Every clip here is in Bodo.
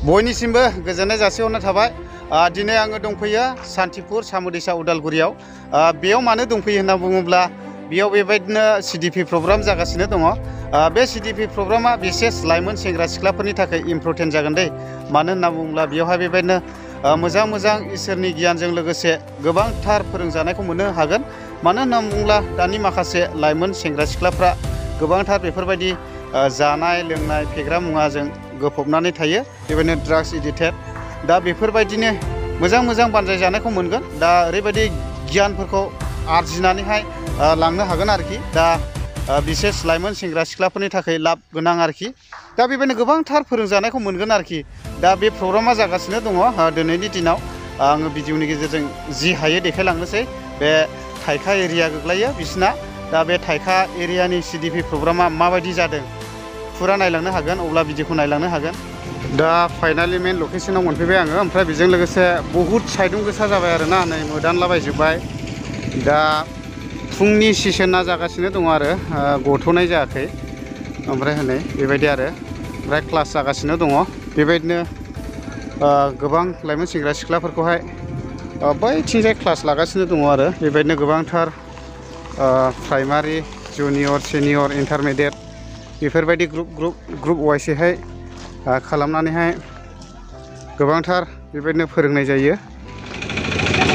बयनिसिमबो गोजोननाय जासिहरनाय थाबाय। दिनै आङो दंफैयो सान्तिपुर सामुदैसा उदालगुरियाव। बेयाव मानो दंफैयो होनना बुङोब्ला बेयाव बेबायदिनो CDP प्रग्राम जागासिनो दङ। बे CDP प्रग्रामा बिसेस लाइमोन सेंग्रा सिख्लाफोरनि थाखाय इम्परटेन्ट जागोन दे। मानो होनना बुङोब्ला बेयावहाय बेबायदिनो मोजां मोजां इसोरनि गियानजों लोगोसे गोबांथार फोरोंजानायखौ मोननो हागोन। मानो होनना बुङोब्ला दानि माखासे लाइमोन सेंग्रा सिख्लाफ्रा गोबांथार बेफोरबायदि जानाय लोंनाय फेग्रा मुवाजों गोफबनानै थायो, बेबायदिनो ड्राग्स एडिक्टेड। दा बेफोरबायदिनो मोजां मोजां बानजाय जानायखौ मोनगोन। दा ओरैबायदि गियानफोरखौ आरजिनानैहाय लांनो हागोन आरोखि। दा बिसेस लाइमोन सेंग्रा सिख्लाफोरनि थाखाय लाब गोनां आरोखि। दा बेबायदिनो गोबांथार फोरोंजानायखौ मोनगोन आरोखि। दा बे प्रग्रामा जागासिनो दङ दिनैनि दिनाव। आङो भिडिअनि गेजेरजों जि हायो देखायलांनोसै। बे थाइखा एरिया गोग्लैयो बिसिना। दा बे थाइखा एरियानि CDP प्रग्रामा माबायदि जादों फुरा नायलांनो हागोन, अब्ला भिडिअखौ नायलांनो हागोन। दा फाइनालि मेन लकेसनाव मोनफैबाय आङो। ओमफ्राय बेजों लोगोसे बहुद साइदुं गोसा जाबाय आरोना, नै मोदानलाबायजोब्बाय। दा फुंनि सेसना जागासिनो दङ आरो गथ'नाय जायाखै। ओमफ्राय हनै बेबायदि आरो ओमफ्राय क्लास जागासिनो दङ। बेबायदिनो गोबां लाइमोन सेंग्रा सिख्लाफोरखौहाय बैथिंजाय क्लास लागासिनो दङ आरो बेबायदिनो गोबांथार प्राइमारि, जुनियर, सिनियर, इन्टारमिडियेट बेफोरबायदि ग्रुप वाइसैहाय खालामनानैहाय गोबांथार बेबायदिनो फोरोंनाय जायो।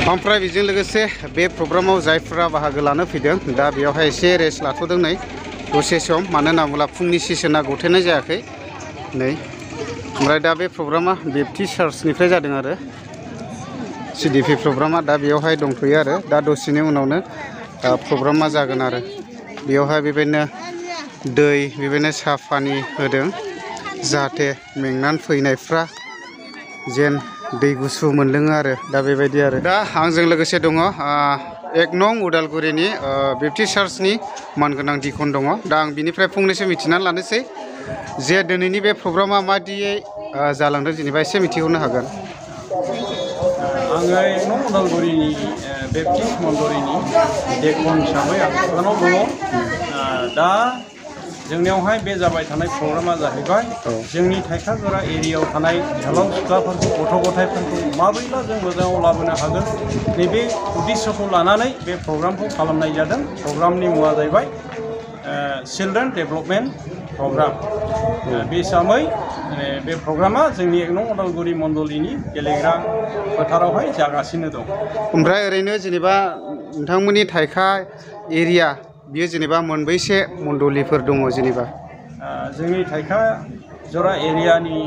ओमफ्राय बेजों लोगोसे बे प्रग्रामाव जायफोरा बाहागो लानो फैदों दा बेयावहाय एसे रेस्ट लाथ'दों नै दसे सम। मानो होनना बुङोब्ला फुंनि सेसना गथेनाय जायाखै नै। ओमफ्राय दा बे प्रग्रामा बेप्टिस्ट चार्चनिफ्राय जादों आरो CDP प्रग्रामा। दा बेयावहाय दंथ'यो आरो दा दसेनि उनावनो प्रग्रामा जागोन आरो बेयावहाय बेबायदिनो दै, बेबायदिनो साहा पानि होदों जाहाथे मेंनानै फैनायफ्रा जेन दै गुसु मोनलोङो आरो दा बेबायदि आरो। दा आंजों लोगोसे दङ 1 नं उदालगुरिनि बेप्टिस्ट चार्चनि मानगोनां दिखन दङ। दा आं बिनिफ्राय फंनैसो मिथिनानै लानोसै जे दिनैनि बे प्रग्रामा माबायदियै जालांदों, जेनेबा एसे मिथिहरनो हागोन। आङो 1 नं उदालगुरिनि बेप्टिस्ट मण्डलिनि दिखन हिसाबै आं बिबानाव दङ। दा जोंनियावहाय बे जाबाय थानाय प्रग्रामा जाहैबाय जोंनि थाइखागोरा एरियायाव थानाय जोहोलाव सिख्लाफोरखौ, गथ' गथायफोरखौ माबोरैब्ला जों मोजाङाव लाबोनो हागोन, नैबे उद्देश्यखौ लानानै बे प्रग्रामखौ खालामनाय जादों। प्रग्रामनि मुङा जाहैबाय चिल्ड्रेन डेभेलपमेन्ट प्रग्राम। बे हिसाबै बे प्रग्रामा जोंनि 1 नं उदालगुरि मण्डलिनि गेलेग्रा फोथारावहाय जागासिनो दं। ओमफ्राय ओरैनो जेनेबा नोंथांमोननि थाइखा एरिया बियो जेनेबा मोनबैसे मण्डलिफोर दङ जेनेबा? जोंनि थाइखा जरा एरियानि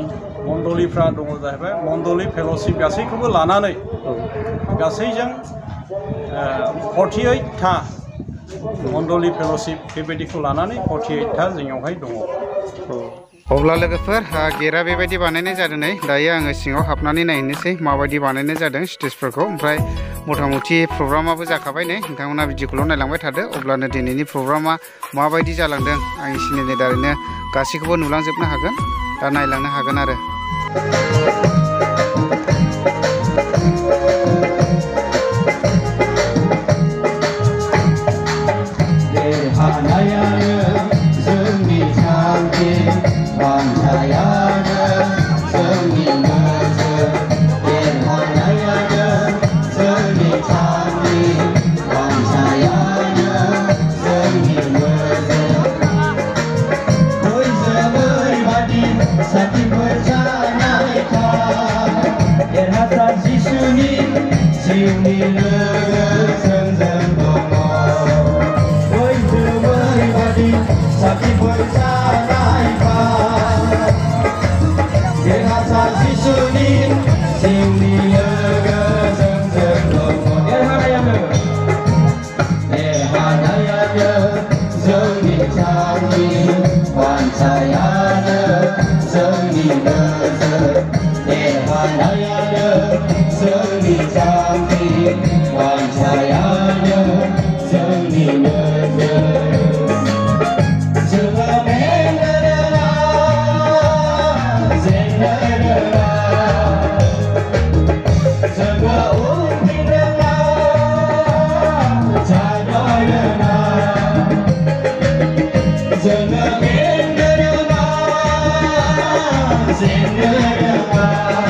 मण्डलिफ्रा दङ जाहैबाय मण्डलि फेल'शिप गासैखौबो लानानै गासैजों 48था मण्डलि फेल'शिप बेबायदिखौ लानानै 48था जोंनियावहाय दङ। अब्ला लोगोफोर गेटआ बेबायदि बानायनाय जादों नै। दायो आङो सिङाव हाबनानै नायनोसै माबायदि बानायनाय जादों स्टेजफोरखौ। ओमफ्राय मथा मथि प्रग्रामाबो जाखाबाय नै। नोंथांमोना भिडिअखौल' नायलांबाय थादो, अब्लानो दिनैनि प्रग्रामा माबायदि जालांदों आंनि चेनेलनि दारैनो गासैखौबो नुलांजोबनो हागोन। दा नायलांनो हागोन आरो। Sing Hãy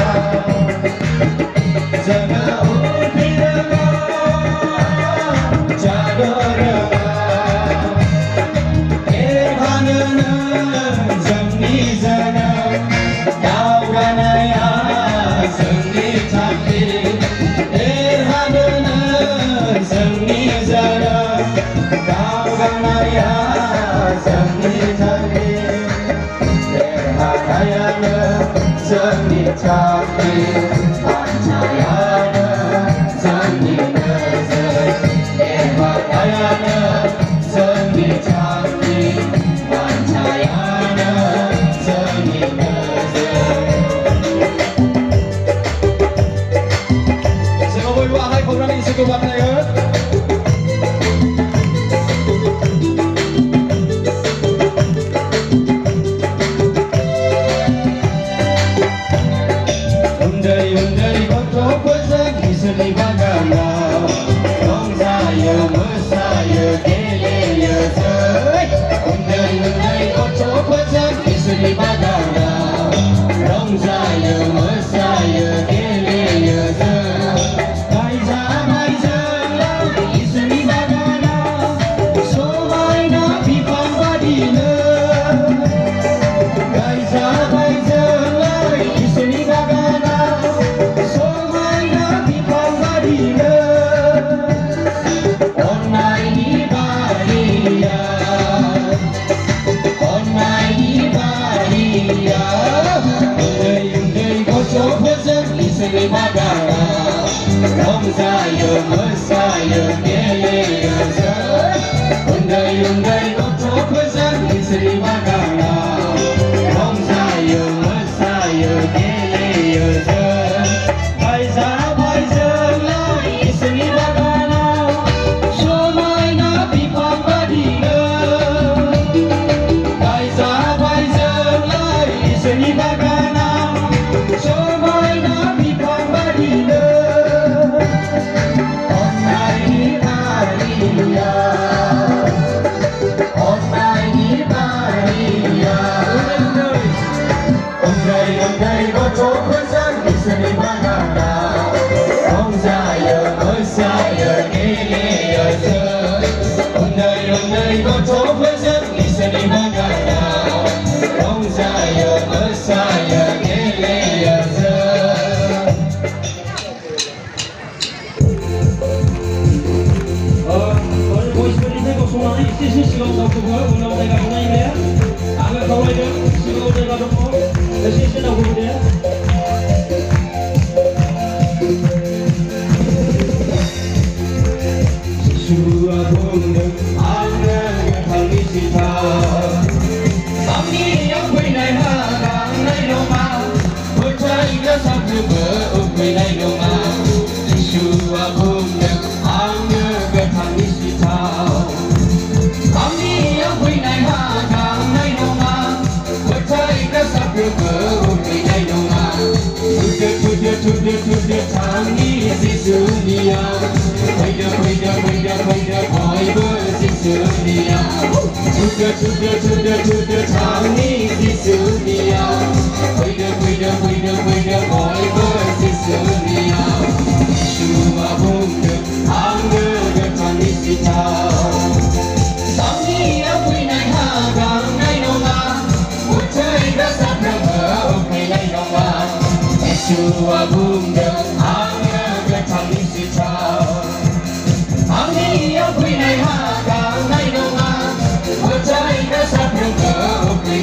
subscribe cho kênh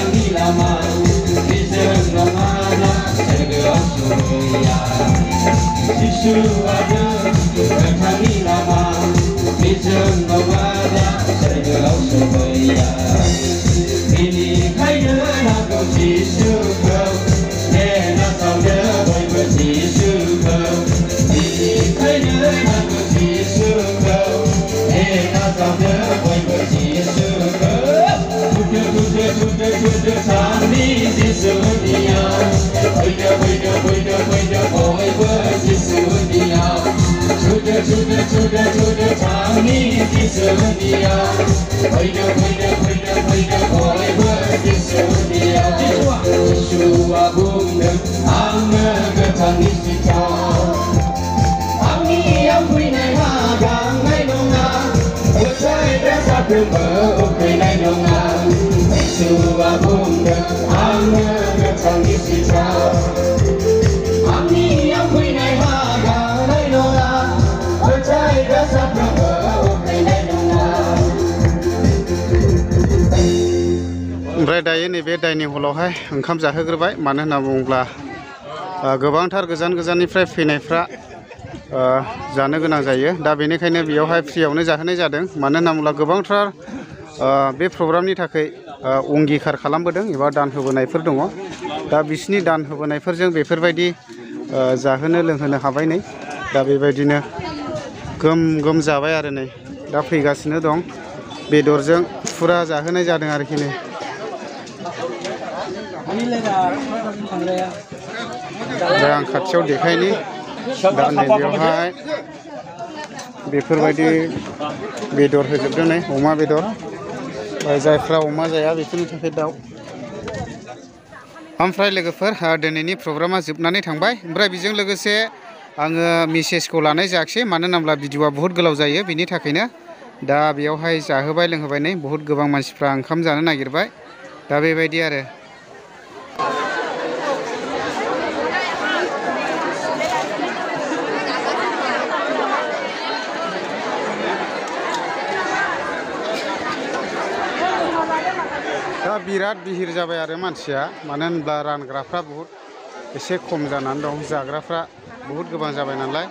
Ghiền Mì Gõ để không bỏ lỡ ओमफ्राय दायो नैबे डाइनिं हलावहाय ओंखाम जाहोग्रोबाय मानो होनना बुङोब्ला गोबांथार गोजान गोजाननिफ्राय फैनायफ्रा जानो गोनां जायो दा बेनिखायनो बेयावहाय फ्रियावनो जाहोनाय जादों मानो होनना बुङोब्ला गोबांथार बे प्रग्रामनि थाखाय अंगिकार खालामबोदों एबा दान होबोनायफोर दङ दा बिसिनि दान होबोनायफोरजों बेफोरबायदि जाहोनो लोंहोनो हाबाय नै दा बेबायदिनो गोम गोम जाबाय आरो नै दा फैगासिनो दं बेदरजों फुरा जाहोनाय जादों आरोखि नै दा आं खाथियाव देखायनि दा नैबेयावहाय बेफोरबायदि बेदर होजोबदों नै अमा बेदर जायफ्रा अमा जाया बेफोरनि थाखाय दाउ ओमफ्राय लोगोफोर दिनैनि प्रग्रामा जोबनानै थांबाय ओमफ्राय बेजों लोगोसे आङो मेसेजखौ लानाय जायाखिसै मानो होनोब्ला भिडिअआ बहुद गोलाव जायो बिनि थाखायनो दा बेयावहाय जाहोबाय लोंहोबाय नै बहुद गोबां मानसिफ्रा ओंखाम जानो नागिरबाय दा बेबायदि आरो दा बिराद बिहिर जाबाय आरो मानसिया मानो होनब्ला रानग्राफ्रा बहुद एसे खम जानानै दं जाग्राफ्रा बहुद गोबां जाबाय नालाय